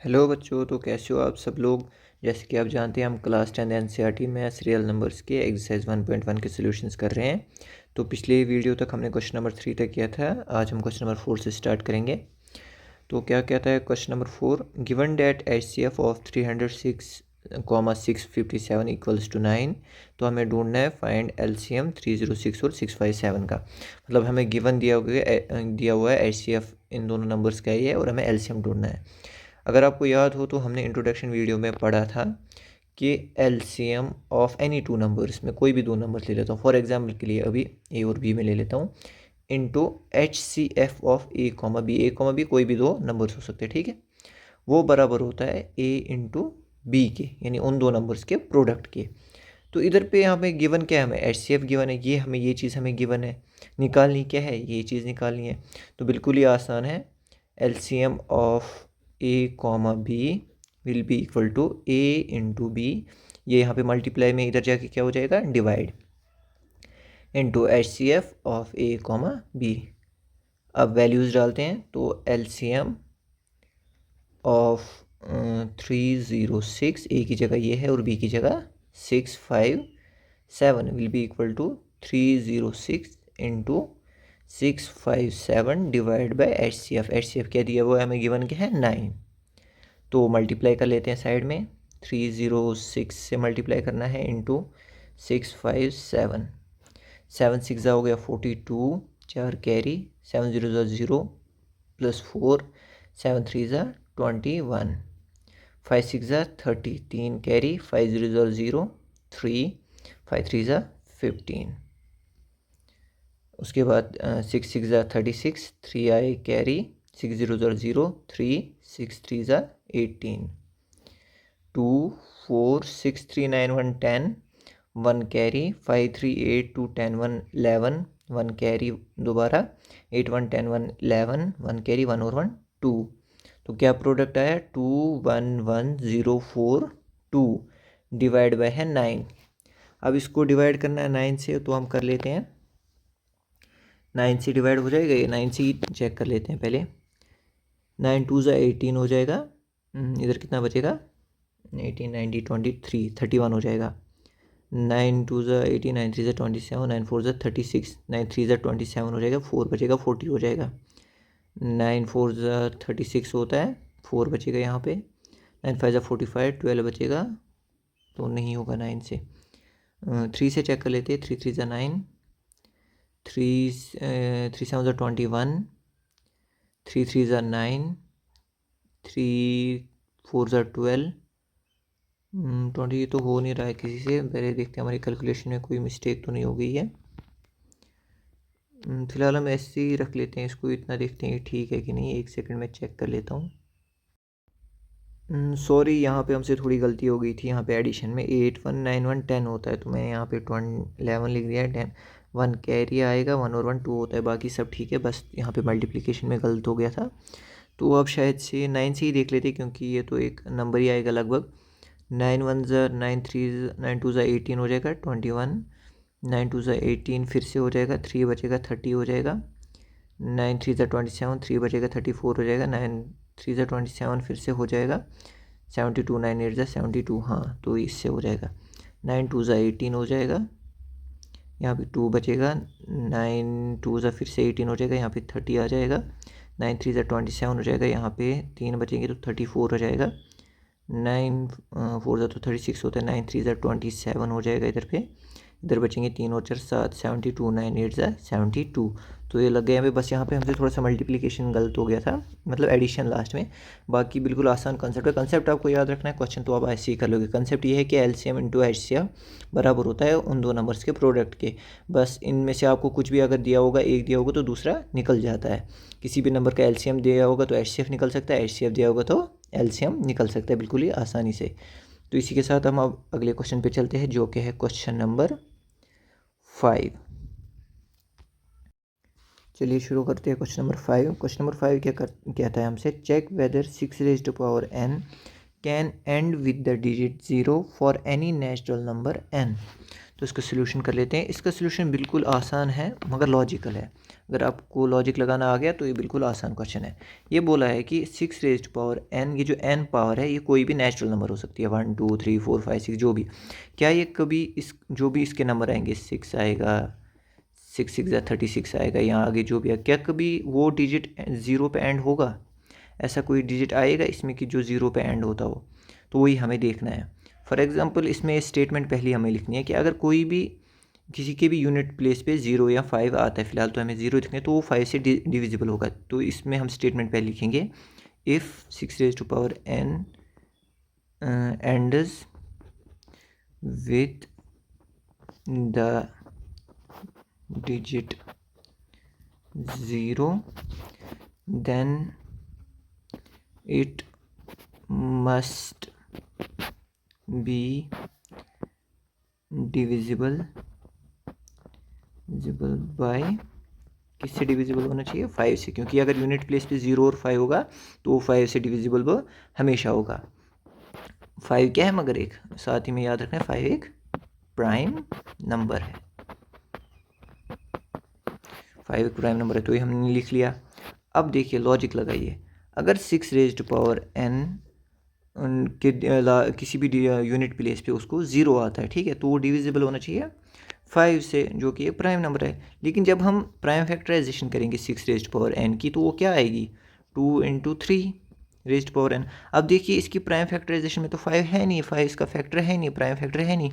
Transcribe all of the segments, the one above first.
Hello बच्चों, तो कैसे हो आप सब लोग। जैसे कि आप जानते हैं हम class 10 NCERT maths real numbers के एक्सरसाइज 1.1 के सॉल्यूशंस कर रहे हैं। तो पिछले वीडियो तक हमने क्वेश्चन नंबर 3 तक किया था। आज हम क्वेश्चन नंबर 4 से स्टार्ट करेंगे। तो क्या कहता है question number 4, given that HCF of 306,657 equals to 9। तो हमें ढूंढना है फाइंड एलसीएम 306 और 657 का। मतलब हमें गिवन दिया हुआ है एचसीएफ इन दोनों नंबर्स का ही है और हमें एलसीएम ढूंढना है। अगर आपको याद हो तो हमने इंट्रोडक्शन वीडियो में पढ़ा था कि LCM of any two numbers में कोई भी दो नंबर्स ले लेता हूँ। फॉर एग्जांपल के लिए अभी ए और बी में ले लेता हूँ into HCF of A comma B कोई भी दो नंबर्स हो सकते हैं, ठीक है। वो बराबर होता है ए इंटू बी के, यानी उन दो नंबर्स के प्रोडक्ट के। तो इधर पे हमें गिवन क्या है, हमें एचसीएफ गिवन है, ये चीज़ हमें गिवन है। निकालनी क्या है, ये चीज़ निकालनी है। तो बिल्कुल ही आसान है। LCM of A comma B will be equal to A into B. ये यहाँ पे मल्टीप्लाई में इधर जाके क्या हो जाएगा, divide into HCF of A comma B. अब वैल्यूज़ डालते हैं तो एलसीएम ऑफ 306, ए की जगह ये है और बी की जगह 657 will be equal to 306 into 657 divide by H C F क्या दिया हुआ है हमें, गिवन क्या है 9। तो मल्टीप्लाई कर लेते हैं साइड में, 306 से मल्टीप्लाई करना है इंटू 657। 7 6 हो गया 42, 4 कैरी, 7 0 0 प्लस 4, 7 3 21, 5 6 30, 3 कैरी, 5 0 0 3, 5 3 15। उसके बाद 6 6 36, 3 आई कैरी, 6 0 0 3, 6 3 18, 2 4 6 3 9 1 10, 1 कैरी, 5 3 8 2 10 1 11, 1 कैरी दोबारा, 8 1 10 1 11, 1 कैरी 1 और 1 2। तो क्या प्रोडक्ट आया 2 1 1 0 4 2 डिवाइड बाय है 9। अब इसको डिवाइड करना है 9 से, तो हम कर लेते हैं 9 से डिवाइड हो जाएगा ये, 9 से चेक कर लेते हैं पहले। 9 2 18 हो जाएगा, इधर कितना बचेगा 18 90 23 31 हो जाएगा। 9 2 18, 9 3 27, 9 4 36, 9 3 27 हो जाएगा, 4 बचेगा 40 हो जाएगा। 9 4 36 होता है, 4 बचेगा यहाँ पे, 9 5 45, 12 बचेगा, तो नहीं होगा 9 से। 3 से चेक कर लेते हैं, 3 3 9, 3 7 21, 3 3 9, 3 4 12, 20 तो हो नहीं रहा है किसी से। पहले देखते हैं हमारी कैलकुलेशन में कोई मिस्टेक तो नहीं हो गई है। फिलहाल हम ऐसे ही रख लेते हैं इसको, इतना देखते हैं ठीक है कि नहीं। एक सेकंड में चेक कर लेता हूँ। सॉरी, यहाँ पे हमसे थोड़ी गलती हो गई थी। यहाँ पे एडिशन में 8 1 9 1 10 होता है, तो मैं यहाँ पे 11 लिख दिया है। 10 1 कैरी आएगा, 1 और 1 2 होता है, बाकी सब ठीक है। बस यहाँ पे मल्टीप्लिकेशन में गलत हो गया था। तो अब शायद से 9 से ही देख लेते, क्योंकि ये तो एक नंबर ही आएगा लगभग। 9 1 9 3 9 2 18 हो जाएगा 21, 9 2 18 फिर से हो जाएगा, 3 बचेगा 30 हो जाएगा। 9 3 27, 3 बचेगा 34 हो जाएगा। 9 3 27 फिर से हो जाएगा 72, 9 8 72, हाँ तो इससे हो जाएगा। 9 2 18 हो जाएगा, यहाँ पे 2 बचेगा। 9 2 फिर से 18 हो जाएगा, यहाँ पे 30 आ जाएगा। 9 3 27 हो जाएगा, यहाँ पे 3 बचेंगे तो 34 हो जाएगा। 9 4 तो 36 होता है, 9 3 27 हो जाएगा इधर पे। इधर बचेंगे 3 और 4 7, 72, 9 8 72। तो ये लग गया यहाँ पे। बस यहाँ पे हमसे थोड़ा सा मल्टीप्लिकेशन गलत हो गया था, मतलब एडिशन लास्ट में। बाकी बिल्कुल आसान कंसेप्ट है। कंसेप्ट आपको याद रखना है, क्वेश्चन तो आप ऐसे ही कर लोगे। कंसेप्ट ये है कि एलसीएम इंटू एचसीएफ बराबर होता है उन दो नंबर्स के प्रोडक्ट के। बस इनमें से आपको कुछ भी अगर दिया होगा, एक दिया होगा तो दूसरा निकल जाता है। किसी भी नंबर का एलसीएम दिया होगा तो एचसीएफ निकल सकता है, एचसीएफ दिया होगा तो एलसीएम निकल सकता है, बिल्कुल ही आसानी से। तो इसी के साथ हम अब अगले क्वेश्चन पे चलते हैं, जो कि है क्वेश्चन नंबर 5। चलिए शुरू करते हैं क्वेश्चन नंबर 5। क्वेश्चन नंबर 5 क्या कहता है हमसे, check whether 6 raised to power n can end with the digit 0 for any natural number n। तो इसका सोल्यूशन कर लेते हैं। इसका सोल्यूशन बिल्कुल आसान है मगर लॉजिकल है। अगर आपको लॉजिक लगाना आ गया तो ये बिल्कुल आसान क्वेश्चन है। ये बोला है कि 6 रेज़्ड पावर n, ये जो n पावर है ये कोई भी नेचुरल नंबर हो सकती है, 1 2 3 4 5 6 जो भी। क्या ये कभी इस जो भी इसके नंबर आएंगे, 6 आएगा, 6 6 या 36 आएगा, यहाँ आगे जो भी है, क्या कभी वो डिजिट 0 पे एंड होगा? ऐसा कोई डिजिट आएगा इसमें कि जो 0 पे एंड होता हो? तो वही हमें देखना है। फॉर एग्जांपल इसमें स्टेटमेंट पहली हमें लिखनी है कि अगर कोई भी किसी के भी यूनिट प्लेस पे 0 या 5 आता है, फिलहाल तो हमें 0 लिखना है, तो वो 5 से डिविजिबल होगा। तो इसमें हम स्टेटमेंट पहले लिखेंगे, if 6 raise to power n ends with the digit 0 then it must be divisible by, किससे डिविजिबल होना चाहिए? 5 से, क्योंकि अगर यूनिट प्लेस पे 0 और 5 होगा तो वो 5 से डिविजिबल वो हमेशा होगा। 5 क्या है मगर एक, साथ ही में याद रखना है 5 एक प्राइम नंबर है। 5 एक प्राइम नंबर है, तो ये हमने लिख लिया। अब देखिए लॉजिक लगाइए, अगर 6 रेज़्ड पावर n के किसी भी यूनिट प्लेस पे उसको 0 आता है, ठीक है, तो वो डिविजिबल होना चाहिए 5 से, जो कि एक प्राइम नंबर है। लेकिन जब हम प्राइम फैक्टराइजेशन करेंगे 6 रेज़्ड पावर n की, तो वो क्या आएगी? 2 × 3 रेज़्ड पावर n। अब देखिए इसकी प्राइम फैक्टराइजेशन में तो 5 है नहीं, 5 इसका फैक्टर है नहीं, प्राइम फैक्टर है नहीं,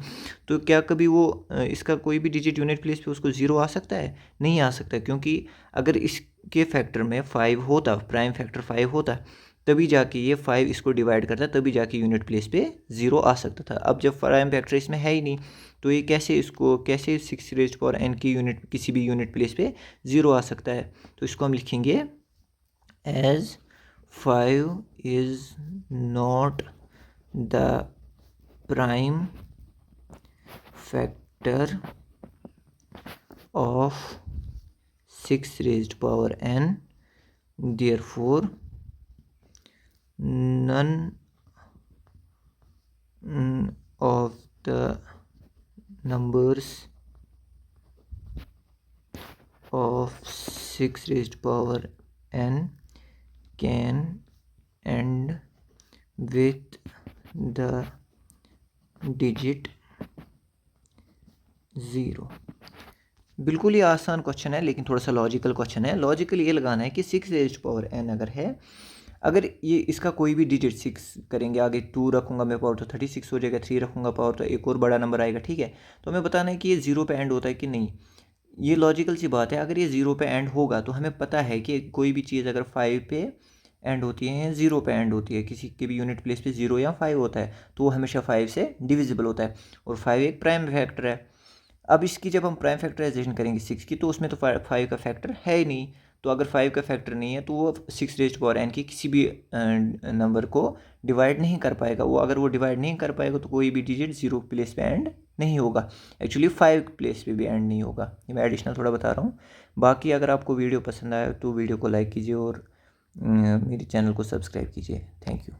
तो क्या कभी वो इसका कोई भी डिजिट यूनिट प्लेस पे उसको 0 आ सकता है? नहीं आ सकता, क्योंकि अगर इसके फैक्टर में 5 होता, प्राइम फैक्टर 5 होता, तभी जाके ये 5 इसको डिवाइड करता, तभी जाके यूनिट प्लेस पे 0 आ सकता था। अब जब प्राइम फैक्टर इसमें है ही नहीं, तो ये कैसे 6 रेज़्ड पावर n की यूनिट किसी भी यूनिट प्लेस पे 0 आ सकता है? तो इसको हम लिखेंगे as 5 is not the prime factor of 6 raised power n, therefore none of the numbers of 6 raised power n can end with the digit 0। बिल्कुल ही आसान क्वेश्चन है, लेकिन थोड़ा सा लॉजिकल क्वेश्चन है। लॉजिकल ये लगाना है कि 6 रेज़्ड पावर n अगर है, अगर ये इसका कोई भी डिजिट 6 करेंगे, आगे 2 रखूँगा मैं पावर तो 36 हो जाएगा, 3 रखूँगा पावर तो एक और बड़ा नंबर आएगा, ठीक है। तो हमें बताना है कि ये 0 पे एंड होता है कि नहीं। ये लॉजिकल सी बात है, अगर ये 0 पे एंड होगा तो हमें पता है कि कोई भी चीज़ अगर 5 पे एंड होती है या 0 पे एंड होती है, किसी के भी यूनिट प्लेस पे 0 या 5 होता है, तो वो हमेशा 5 से डिविजिबल होता है, और 5 एक प्राइम फैक्टर है। अब इसकी जब हम प्राइम फैक्टराइजेशन करेंगे 6 की, तो उसमें तो 5 का फैक्टर है ही नहीं। तो अगर 5 का फैक्टर नहीं है तो वो 6 रेज़्ड पावर n की किसी भी नंबर को डिवाइड नहीं कर पाएगा। वो अगर वो डिवाइड नहीं कर पाएगा तो कोई भी डिजिट 0 प्लेस पे एंड नहीं होगा, एक्चुअली 5 प्लेस पे भी एंड नहीं होगा। ये मैं एडिशनल थोड़ा बता रहा हूँ। बाकी अगर आपको वीडियो पसंद आए तो वीडियो को लाइक कीजिए और मेरे चैनल को सब्सक्राइब कीजिए। Thank you.